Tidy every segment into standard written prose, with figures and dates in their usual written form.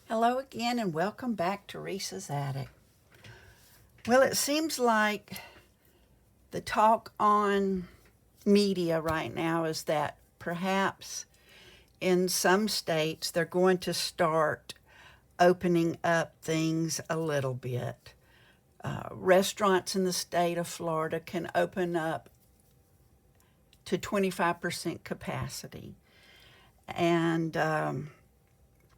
Hello again and welcome back to Resah's Attic. Well, it seems like the talk on media right now is that perhaps in some states they're going to start opening up things a little bit. Restaurants in the state of Florida can open up to 25% capacity, and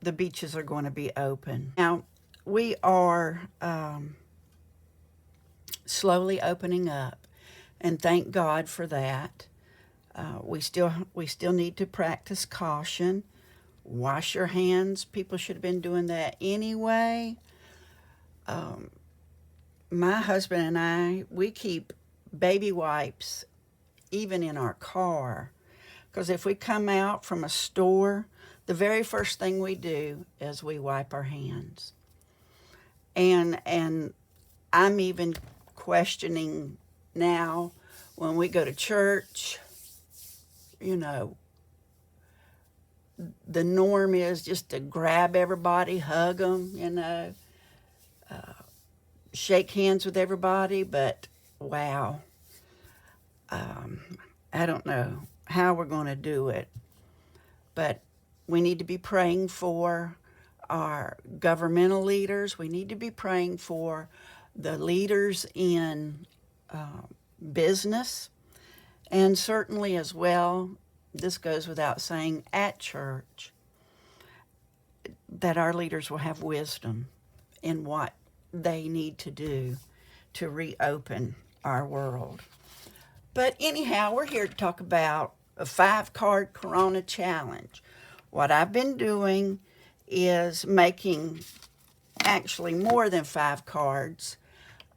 the beaches are going to be open. Now, we are slowly opening up, and thank God for that. We still need to practice caution. Wash your hands. People should have been doing that anyway. My husband and I, we keep baby wipes even in our car, because if we come out from a store, the very first thing we do is we wipe our hands. And I'm even questioning now when we go to church, the norm is just to grab everybody, hug them, shake hands with everybody. But wow, I don't know how we're going to do it. But we need to be praying for our governmental leaders. We need to be praying for the leaders in business, and certainly as well, this goes without saying, at church, that our leaders will have wisdom in what they need to do to reopen our world. But anyhow, we're here to talk about a 5-card Corona challenge. What I've been doing is making actually more than 5 cards,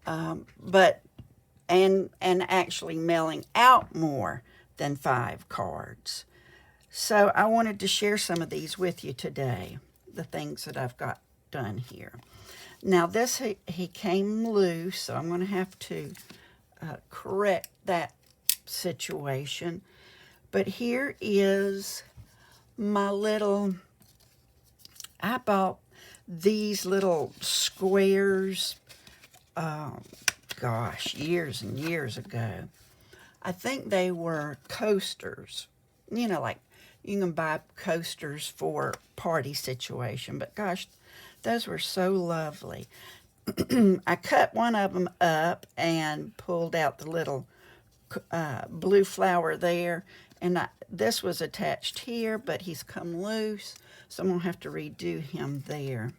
but actually mailing out more than 5 cards. So I wanted to share some of these with you today, the things that I've got done here. Now this, he came loose, so I'm going to have to correct that situation. But here is my little, I bought these little squares, years and years ago. I think they were coasters, like you can buy coasters for party situation, but gosh, those were so lovely. I cut one of them up and pulled out the little blue flower there, and this was attached here, but he's come loose, so I'm going to have to redo him there.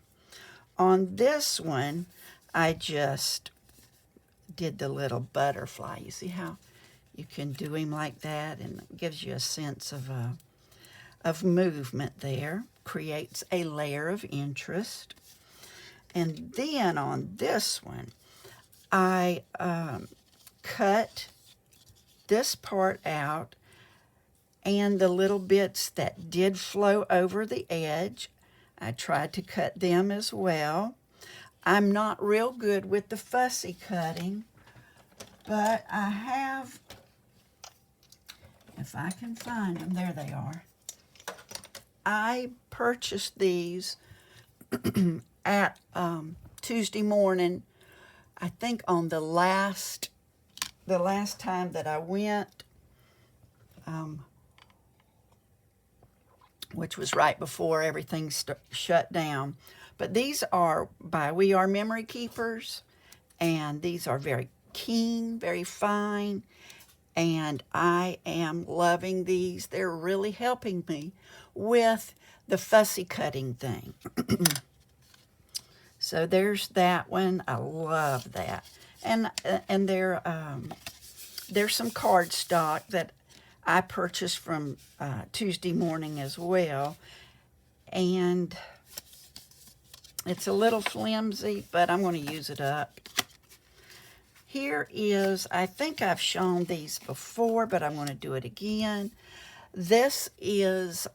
On this one, I just did the little butterfly. You see how you can do him like that, and it gives you a sense of movement there, creates a layer of interest. And then on this one, I cut this part out, and the little bits that did flow over the edge, I tried to cut them as well. I'm not real good with the fussy cutting, but I have, if I can find them, there they are. I purchased these at Tuesday morning, I think on the last time that I went, which was right before everything shut down. But these are by We Are Memory Keepers, and these are very keen, very fine, and I am loving these. They're really helping me with the fussy cutting thing. So there's that one. I love that. And there's some cardstock that I purchased from Tuesday morning as well. And it's a little flimsy, but I'm going to use it up. Here is, I think I've shown these before, but I'm going to do it again. This is,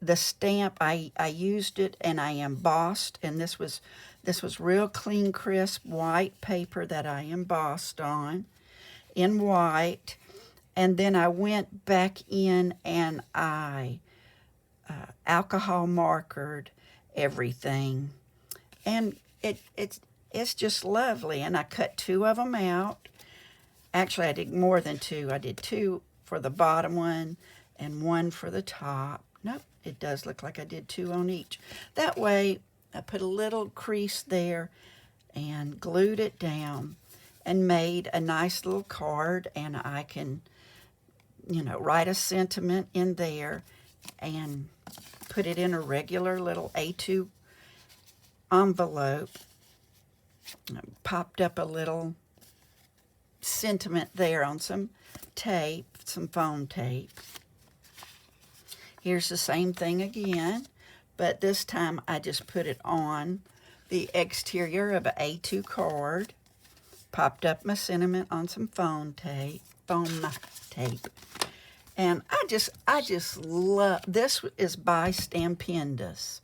the stamp, I used it and I embossed, and this was real clean, crisp white paper that I embossed on in white. And then I went back in and I alcohol markered everything, and it's just lovely. And I cut 2 of them out. Actually, I did more than 2. I did 2 for the bottom one and 1 for the top. Nope, it does look like I did 2 on each. That way, I put a little crease there and glued it down and made a nice little card, and I can, write a sentiment in there and put it in a regular little A2 envelope. Popped up a little sentiment there on some tape, some foam tape. Here's the same thing again, but this time I just put it on the exterior of an A2 card, popped up my sentiment on some foam tape, and I just love, this is by Stampendous.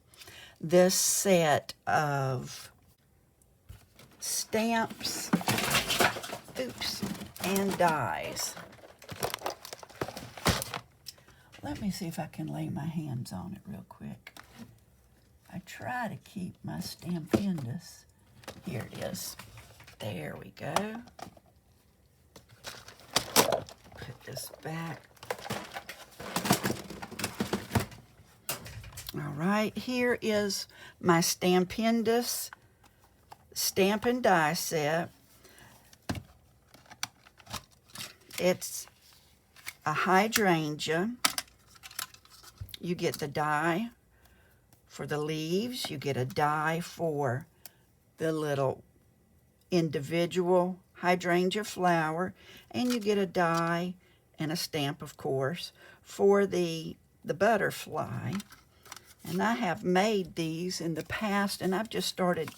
This set of stamps, and dies. Let me see if I can lay my hands on it real quick. I try to keep my Stampendous. Here it is. There we go. Put this back. All right, here is my Stampendous stamp and die set. It's a hydrangea. You get the die for the leaves. You get a die for the little individual hydrangea flower. And you get a die and a stamp, of course, for the butterfly. And I have made these in the past, and I've just started,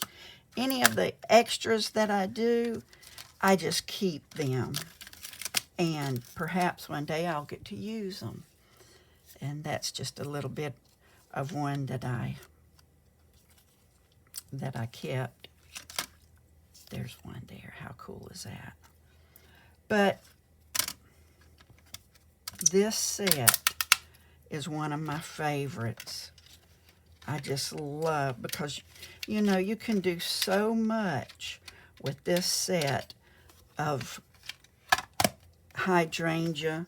any of the extras that I do, I just keep them. And perhaps one day I'll get to use them. And that's just a little bit of one that I kept. There's one there. How cool is that? But this set is one of my favorites. I just love, because you can do so much with this set of hydrangea,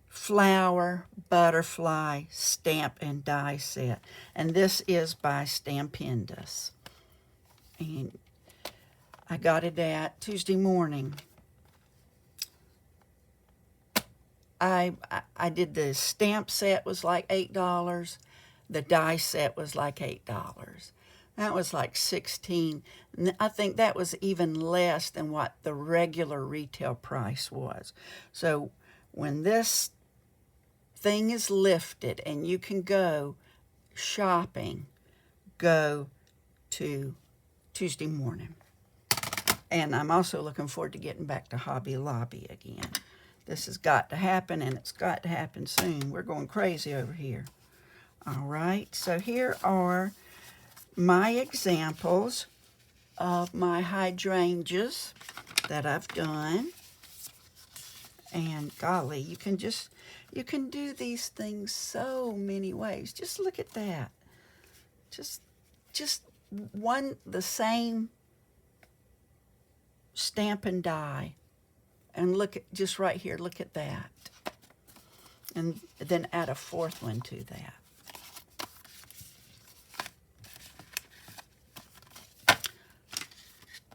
flower, butterfly, stamp and die set. And this is by Stampendous. And I got it at Tuesday morning. I did the stamp set was like $8. The die set was like $8. That was like $16. And I think that was even less than what the regular retail price was. So when this thing is lifted and you can go shopping, go to Tuesday morning. And I'm also looking forward to getting back to Hobby Lobby again. This has got to happen, and it's got to happen soon. We're going crazy over here. All right, so here are my examples of my hydrangeas that I've done. And golly, you can do these things so many ways. Just look at that. Just the same stamp and die. And look at, just right here, look at that. And then add a fourth one to that.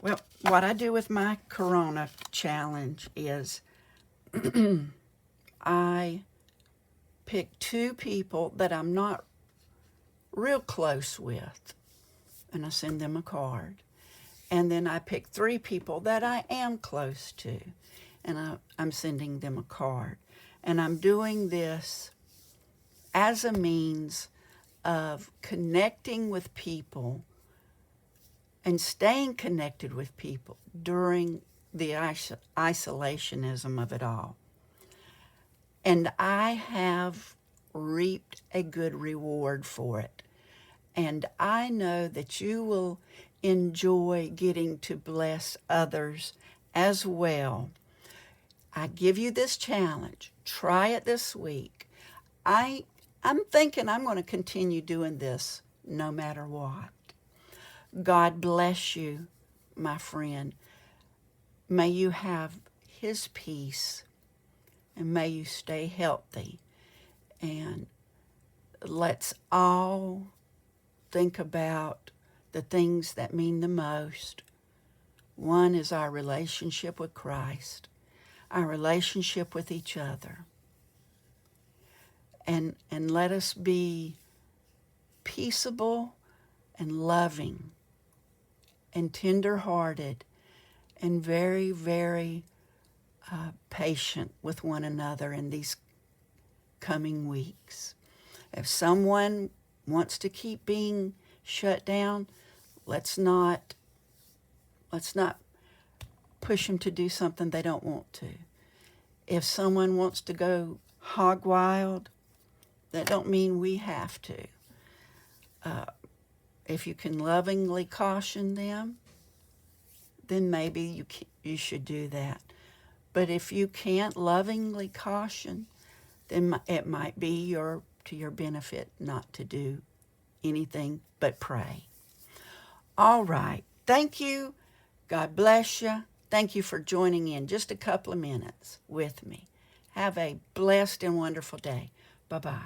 Well, what I do with my Corona challenge is I pick 2 people that I'm not real close with, and I send them a card. And then I pick 3 people that I am close to, and I'm sending them a card. And I'm doing this as a means of connecting with people and staying connected with people during the isolationism of it all. And I have reaped a good reward for it. And I know that you will enjoy getting to bless others as well. I give you this challenge. Try it this week. I I'm thinking I'm going to continue doing this no matter what. God bless you, my friend. May you have His peace, and may you stay healthy. And let's all think about the things that mean the most. One is our relationship with Christ, our relationship with each other. And let us be peaceable and loving and tender-hearted and very, very patient with one another in these coming weeks. If someone wants to keep being shut down, let's not push them to do something they don't want to. If someone wants to go hog wild, that don't mean we have to. If you can lovingly caution them, then maybe you should do that. But if you can't lovingly caution, then it might be to your benefit not to do anything but pray. All right. Thank you. God bless you. Thank you for joining in just a couple of minutes with me. Have a blessed and wonderful day. Bye-bye.